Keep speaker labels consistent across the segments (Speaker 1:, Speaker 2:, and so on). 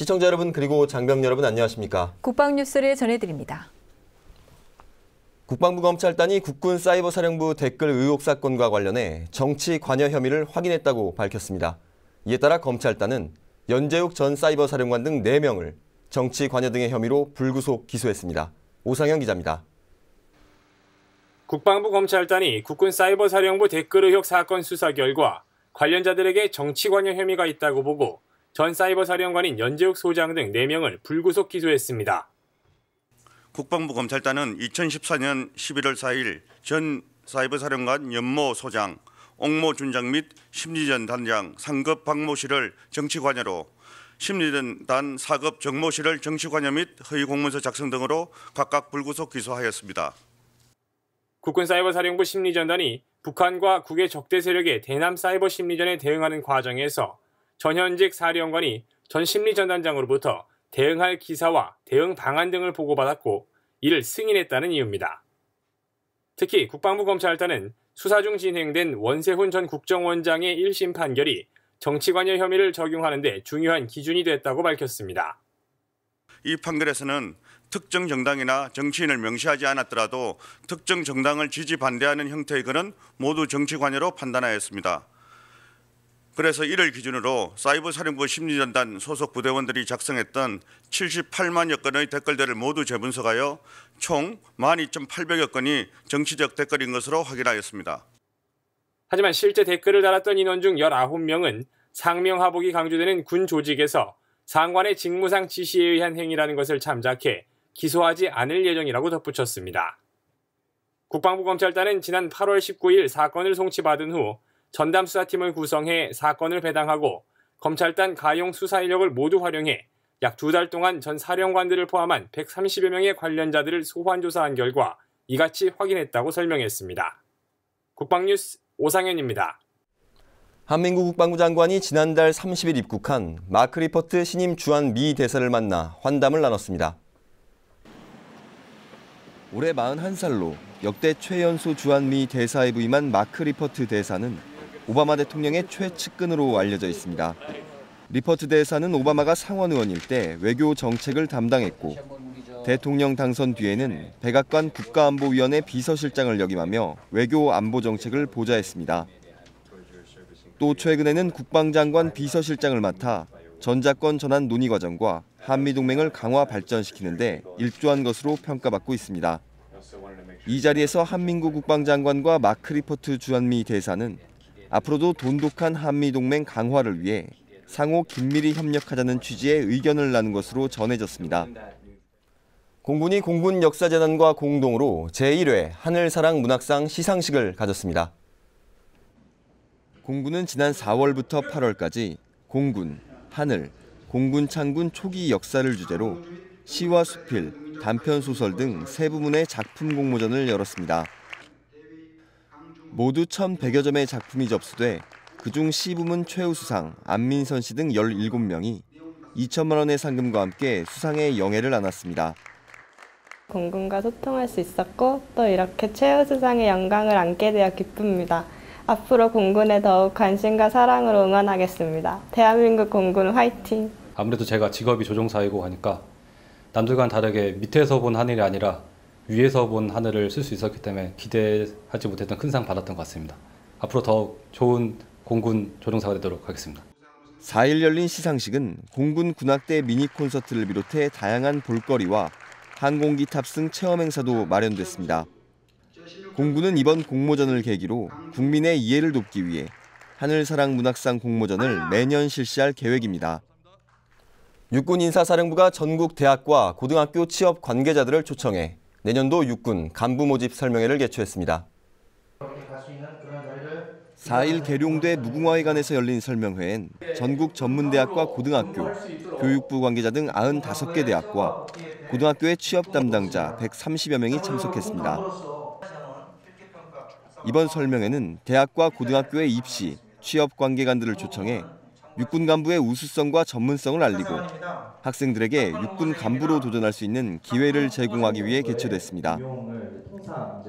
Speaker 1: 시청자 여러분 그리고 장병 여러분 안녕하십니까?
Speaker 2: 국방뉴스를 전해드립니다.
Speaker 1: 국방부 검찰단이 국군 사이버사령부 댓글 의혹 사건과 관련해 정치 관여 혐의를 확인했다고 밝혔습니다. 이에 따라 검찰단은 연재욱 전 사이버사령관 등 4명을 정치 관여 등의 혐의로 불구속 기소했습니다. 오상현 기자입니다.
Speaker 3: 국방부 검찰단이 국군 사이버사령부 댓글 의혹 사건 수사 결과 관련자들에게 정치 관여 혐의가 있다고 보고 전 사이버사령관인 연재욱 소장 등 4명을 불구속 기소했습니다.
Speaker 4: 국방부 검찰단은 2014년 11월 4일 전 사이버사령관 연모 소장, 옥모 준장 및 심리전 단장 상급 박모 씨를 정치 관여로, 심리전 단 4급 정모 씨를 정치 관여 및 허위 공문서 작성 등으로 각각 불구속 기소하였습니다.
Speaker 3: 국군 사이버사령부 심리전단이 북한과 국외 적대 세력의 대남 사이버 심리전에 대응하는 과정에서 전현직 사령관이 전 심리전단장으로부터 대응할 기사와 대응 방안 등을 보고받았고 이를 승인했다는 이유입니다. 특히 국방부 검찰단은 수사 중 진행된 원세훈 전 국정원장의 1심 판결이 정치관여 혐의를 적용하는 데 중요한 기준이 됐다고 밝혔습니다.
Speaker 4: 이 판결에서는 특정 정당이나 정치인을 명시하지 않았더라도 특정 정당을 지지 반대하는 형태의 글은 모두 정치 관여로 판단하였습니다. 그래서 이를 기준으로 사이버사령부 심리전단 소속 부대원들이 작성했던 78만여 건의 댓글들을 모두 재분석하여 총 12,800여 건이 정치적 댓글인 것으로 확인하였습니다.
Speaker 3: 하지만 실제 댓글을 달았던 인원 중 19명은 상명하복이 강조되는 군 조직에서 상관의 직무상 지시에 의한 행위라는 것을 참작해 기소하지 않을 예정이라고 덧붙였습니다. 국방부 검찰단은 지난 8월 19일 사건을 송치받은 후 전담수사팀을 구성해 사건을 배당하고 검찰단 가용 수사 인력을 모두 활용해 약 2달 동안 전 사령관들을 포함한 130여 명의 관련자들을 소환 조사한 결과 이같이 확인했다고 설명했습니다. 국방뉴스 오상현입니다.
Speaker 1: 한민구 국방부 장관이 지난달 30일 입국한 마크 리퍼트 신임 주한 미 대사를 만나 환담을 나눴습니다. 올해 41살로 역대 최연소 주한 미 대사에 부임한 마크 리퍼트 대사는 오바마 대통령의 최측근으로 알려져 있습니다. 리퍼트 대사는 오바마가 상원 의원일 때 외교 정책을 담당했고 대통령 당선 뒤에는 백악관 국가안보위원회 비서실장을 역임하며 외교 안보 정책을 보좌했습니다. 또 최근에는 국방장관 비서실장을 맡아 전자권 전환 논의 과정과 한미동맹을 강화 발전시키는 데 일조한 것으로 평가받고 있습니다. 이 자리에서 한민구 국방장관과 마크 리퍼트 주한미 대사는 앞으로도 돈독한 한미동맹 강화를 위해 상호 긴밀히 협력하자는 취지의 의견을 나눈 것으로 전해졌습니다. 공군이 공군역사재단과 공동으로 제1회 하늘사랑 문학상 시상식을 가졌습니다. 공군은 지난 4월부터 8월까지 공군, 하늘, 공군 창군 초기 역사를 주제로 시와 수필, 단편소설 등 세 부문의 작품 공모전을 열었습니다. 모두 1,100여 점의 작품이 접수돼 그중 시부문 최우수상 안민선 씨 등 17명이 2천만 원의 상금과 함께 수상의 영예를 안았습니다.
Speaker 5: 공군과 소통할 수 있었고 또 이렇게 최우수상의 영광을 안게 되어 기쁩니다. 앞으로 공군에 더욱 관심과 사랑으로 응원하겠습니다. 대한민국 공군 화이팅!
Speaker 6: 아무래도 제가 직업이 조종사이고 하니까 남들과는 다르게 밑에서 본 하늘이 아니라 위에서 본 하늘을 쓸 수 있었기 때문에 기대하지 못했던 큰 상 받았던 것 같습니다. 앞으로 더 좋은 공군 조종사가 되도록 하겠습니다.
Speaker 1: 4일 열린 시상식은 공군 군악대 미니 콘서트를 비롯해 다양한 볼거리와 항공기 탑승 체험 행사도 마련됐습니다. 공군은 이번 공모전을 계기로 국민의 이해를 돕기 위해 하늘사랑 문학상 공모전을 매년 실시할 계획입니다. 육군인사사령부가 전국 대학과 고등학교 취업 관계자들을 초청해 내년도 육군 간부 모집 설명회를 개최했습니다. 4일 계룡대 무궁화회관에서 열린 설명회엔 전국 전문대학과 고등학교, 교육부 관계자 등 95개 대학과 고등학교의 취업 담당자 130여 명이 참석했습니다. 이번 설명회는 대학과 고등학교의 입시, 취업 관계관들을 초청해 육군 간부의 우수성과 전문성을 알리고 학생들에게 육군 간부로 도전할 수 있는 기회를 제공하기 위해 개최됐습니다.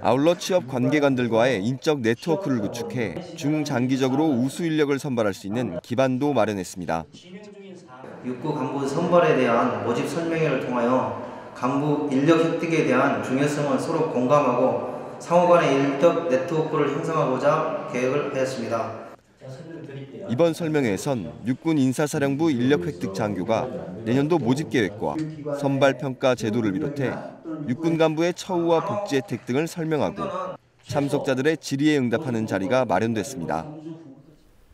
Speaker 1: 아울러 취업 관계관들과의 인적 네트워크를 구축해 중장기적으로 우수 인력을 선발할 수 있는 기반도 마련했습니다.
Speaker 7: 육구 간부 선발에 대한 모집 설명회를 통하여 간부 인력 획득에 대한 중요성을 서로 공감하고 상호 간의 인력 네트워크를 형성하고자 계획을 하였습니다.
Speaker 1: 이번 설명회에선 육군 인사사령부 인력 획득 장교가 내년도 모집 계획과 선발 평가 제도를 비롯해 육군 간부의 처우와 복지 혜택 등을 설명하고 참석자들의 질의에 응답하는 자리가 마련됐습니다.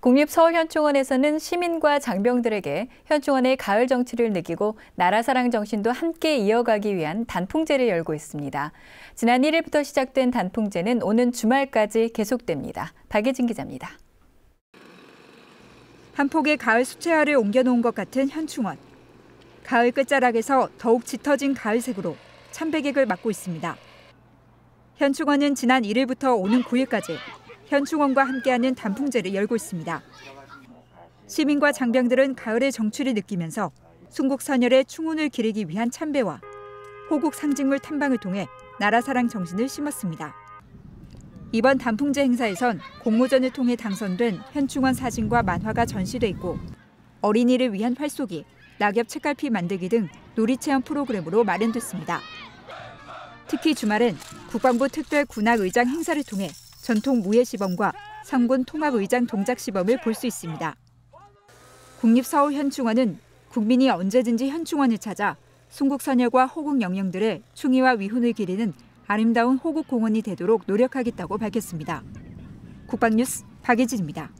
Speaker 2: 국립서울현충원에서는 시민과 장병들에게 현충원의 가을 정취를 느끼고 나라사랑 정신도 함께 이어가기 위한 단풍제를 열고 있습니다. 지난 1일부터 시작된 단풍제는 오는 주말까지 계속됩니다. 박예진 기자입니다.
Speaker 8: 한 폭의 가을 수채화를 옮겨놓은 것 같은 현충원. 가을 끝자락에서 더욱 짙어진 가을색으로 참배객을 맞고 있습니다. 현충원은 지난 1일부터 오는 9일까지 현충원과 함께하는 단풍제를 열고 있습니다. 시민과 장병들은 가을의 정취를 느끼면서 순국선열의 충운을 기리기 위한 참배와 호국 상징물 탐방을 통해 나라사랑 정신을 심었습니다. 이번 단풍제 행사에선 공모전을 통해 당선된 현충원 사진과 만화가 전시돼 있고 어린이를 위한 활쏘기, 낙엽 책갈피 만들기 등 놀이체험 프로그램으로 마련됐습니다. 특히 주말엔 국방부 특별 군악의장 행사를 통해 전통 무예시범과 상군 통합의장 동작시범을 볼 수 있습니다. 국립서울현충원은 국민이 언제든지 현충원을 찾아 순국선열과 호국 영령들의 충의와 위훈을 기리는 아름다운 호국공원이 되도록 노력하겠다고 밝혔습니다. 국방뉴스 박예진입니다.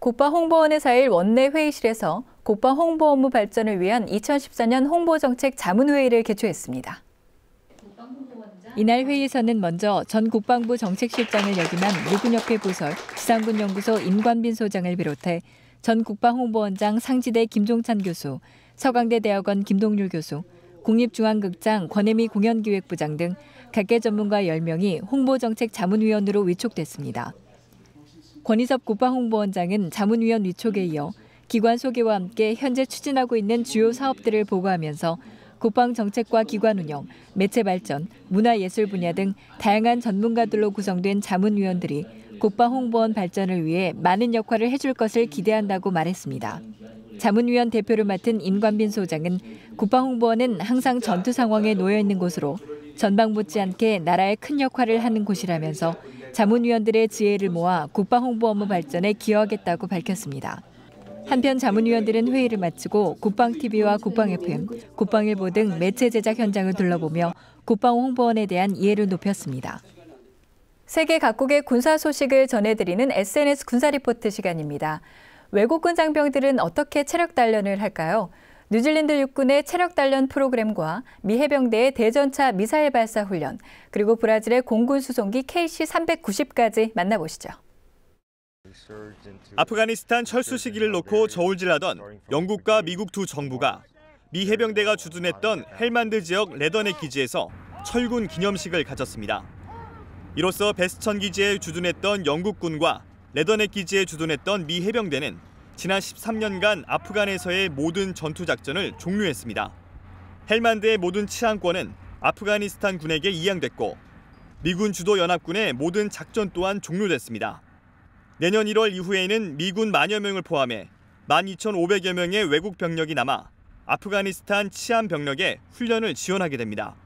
Speaker 2: 국방홍보원의 4일 원내 회의실에서 국방 홍보 업무 발전을 위한 2014년 홍보정책 자문회의를 개최했습니다. 이날 회의에서는 먼저 전 국방부 정책실장을 역임한 미군협회 부설 지상군연구소 임관빈 소장을 비롯해 전 국방홍보원장 상지대 김종찬 교수, 서강대 대학원 김동률 교수, 국립중앙극장 권혜미 공연기획부장 등 각계 전문가 10명이 홍보정책 자문위원으로 위촉됐습니다. 권희섭 국방홍보원장은 자문위원 위촉에 이어 기관 소개와 함께 현재 추진하고 있는 주요 사업들을 보고하면서 국방정책과 기관 운영, 매체 발전, 문화예술 분야 등 다양한 전문가들로 구성된 자문위원들이 국방홍보원 발전을 위해 많은 역할을 해줄 것을 기대한다고 말했습니다. 자문위원 대표를 맡은 임관빈 소장은 국방홍보원은 항상 전투 상황에 놓여 있는 곳으로 전방 못지않게 나라의 큰 역할을 하는 곳이라면서 자문위원들의 지혜를 모아 국방홍보 업무 발전에 기여하겠다고 밝혔습니다. 한편 자문위원들은 회의를 마치고 국방TV와 국방FM, 국방일보 등 매체 제작 현장을 둘러보며 국방홍보원에 대한 이해를 높였습니다. 세계 각국의 군사 소식을 전해드리는 SNS 군사 리포트 시간입니다. 외국군 장병들은 어떻게 체력 단련을 할까요? 뉴질랜드 육군의 체력 단련 프로그램과 미 해병대의 대전차 미사일 발사 훈련, 그리고 브라질의 공군 수송기 KC-390까지 만나보시죠.
Speaker 9: 아프가니스탄 철수 시기를 놓고 저울질하던 영국과 미국 두 정부가 미 해병대가 주둔했던 헬만드 지역 레더넥 기지에서 철군 기념식을 가졌습니다. 이로써 베스천 기지에 주둔했던 영국군과 레더넥 기지에 주둔했던 미 해병대는 지난 13년간 아프간에서의 모든 전투작전을 종료했습니다. 헬만드의 모든 치안권은 아프가니스탄 군에게 이양됐고 미군 주도 연합군의 모든 작전 또한 종료됐습니다. 내년 1월 이후에는 미군 만여 명을 포함해 12,500여 명의 외국 병력이 남아 아프가니스탄 치안 병력에 훈련을 지원하게 됩니다.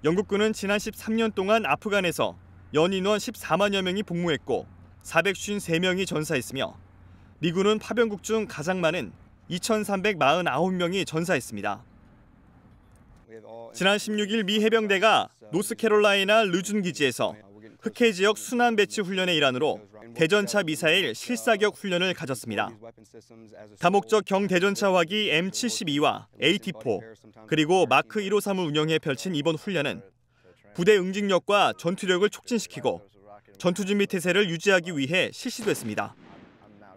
Speaker 9: 영국군은 지난 13년 동안 아프간에서 연인원 14만여 명이 복무했고 453명이 전사했으며 미군은 파병국 중 가장 많은 2,349명이 전사했습니다. 지난 16일 미 해병대가 노스캐롤라이나 르준 기지에서 흑해 지역 순환 배치 훈련의 일환으로 대전차 미사일 실사격 훈련을 가졌습니다. 다목적 경대전차 화기 M72와 AT4 그리고 마크 153을 운영해 펼친 이번 훈련은 부대 응징력과 전투력을 촉진시키고 전투 준비 태세를 유지하기 위해 실시됐습니다.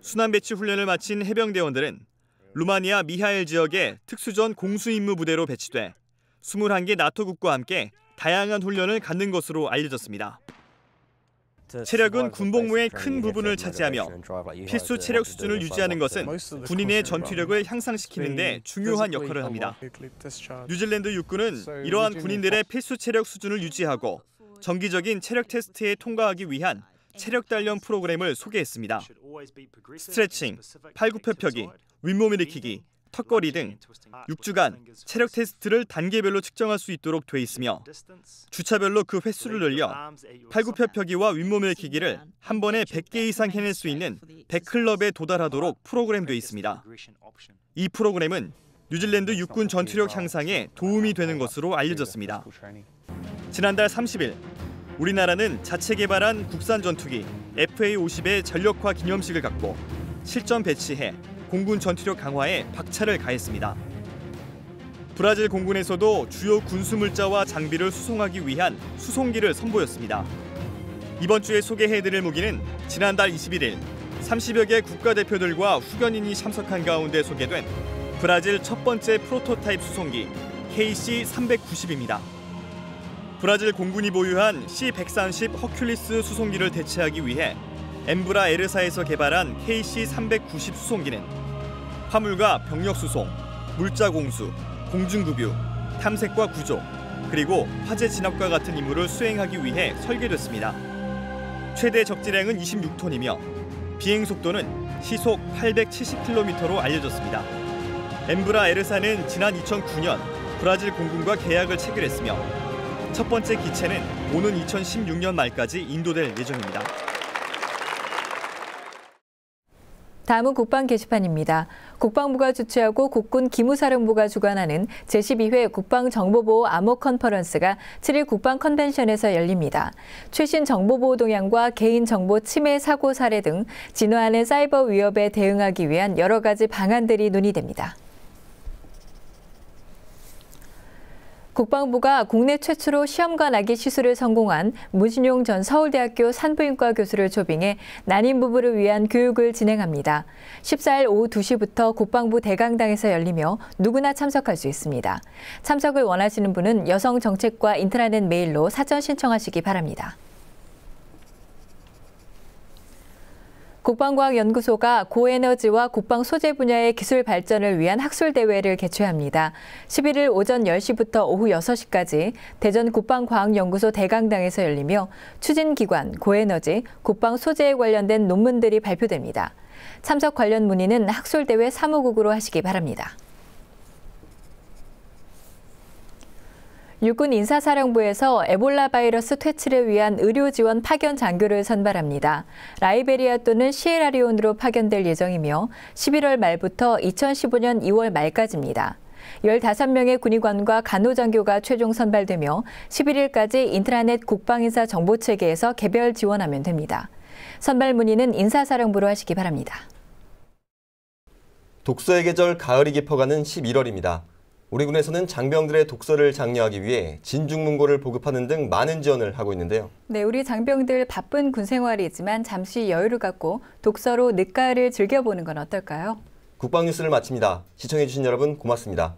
Speaker 9: 순환 배치 훈련을 마친 해병대원들은 루마니아 미하엘 지역의 특수전 공수임무 부대로 배치돼 21개 나토국과 함께 다양한 훈련을 갖는 것으로 알려졌습니다. 체력은 군복무의 큰 부분을 차지하며 필수 체력 수준을 유지하는 것은 군인의 전투력을 향상시키는 데 중요한 역할을 합니다. 뉴질랜드 육군은 이러한 군인들의 필수 체력 수준을 유지하고 정기적인 체력 테스트에 통과하기 위한 체력 단련 프로그램을 소개했습니다. 스트레칭, 팔굽혀펴기, 윗몸 일으키기, 턱걸이 등 6주간 체력 테스트를 단계별로 측정할 수 있도록 돼 있으며 주차별로 그 횟수를 늘려 팔굽혀펴기와 윗몸 일으키기를 한 번에 100개 이상 해낼 수 있는 100클럽에 도달하도록 프로그램돼 있습니다. 이 프로그램은 뉴질랜드 육군 전투력 향상에 도움이 되는 것으로 알려졌습니다. 지난달 30일 우리나라는 자체 개발한 국산 전투기 FA-50의 전력화 기념식을 갖고 실전 배치해 공군 전투력 강화에 박차를 가했습니다. 브라질 공군에서도 주요 군수물자와 장비를 수송하기 위한 수송기를 선보였습니다. 이번 주에 소개해드릴 무기는 지난달 21일 30여 개 국가대표들과 후견인이 참석한 가운데 소개된 브라질 첫 번째 프로토타입 수송기 KC-390입니다. 브라질 공군이 보유한 C-130 허큘리스 수송기를 대체하기 위해 엠브라 에르사에서 개발한 KC-390 수송기는 화물과 병력 수송, 물자 공수, 공중급유, 탐색과 구조, 그리고 화재 진압과 같은 임무를 수행하기 위해 설계됐습니다. 최대 적지량은 26톤이며 비행 속도는 시속 870km로 알려졌습니다. 엠브라 에르사는 지난 2009년 브라질 공군과 계약을 체결했으며 첫 번째 기체는 오는 2016년 말까지 인도될 예정입니다.
Speaker 2: 다음은 국방 게시판입니다. 국방부가 주최하고 국군 기무사령부가 주관하는 제12회 국방정보보호 암호 컨퍼런스가 7일 국방 컨벤션에서 열립니다. 최신 정보보호 동향과 개인정보 침해 사고 사례 등 진화하는 사이버 위협에 대응하기 위한 여러 가지 방안들이 논의됩니다. 국방부가 국내 최초로 시험관 아기 시술을 성공한 문신용 전 서울대학교 산부인과 교수를 초빙해 난임 부부를 위한 교육을 진행합니다. 14일 오후 2시부터 국방부 대강당에서 열리며 누구나 참석할 수 있습니다. 참석을 원하시는 분은 여성정책과 인트라넷 메일로 사전 신청하시기 바랍니다. 국방과학연구소가 고에너지와 국방 소재 분야의 기술 발전을 위한 학술대회를 개최합니다. 11일 오전 10시부터 오후 6시까지 대전 국방과학연구소 대강당에서 열리며 추진기관, 고에너지, 국방 소재에 관련된 논문들이 발표됩니다. 참석 관련 문의는 학술대회 사무국으로 하시기 바랍니다. 육군 인사사령부에서 에볼라 바이러스 퇴치를 위한 의료 지원 파견 장교를 선발합니다. 라이베리아 또는 시에라리온으로 파견될 예정이며 11월 말부터 2015년 2월 말까지입니다. 15명의 군의관과 간호장교가 최종 선발되며 11일까지 인트라넷 국방인사 정보체계에서 개별 지원하면 됩니다. 선발 문의는 인사사령부로 하시기 바랍니다.
Speaker 1: 독서의 계절 가을이 깊어가는 11월입니다. 우리 군에서는 장병들의 독서를 장려하기 위해 진중문고를 보급하는 등 많은 지원을 하고 있는데요.
Speaker 2: 네, 우리 장병들 바쁜 군 생활이지만 잠시 여유를 갖고 독서로 늦가을을 즐겨보는 건 어떨까요?
Speaker 1: 국방뉴스를 마칩니다. 시청해주신 여러분 고맙습니다.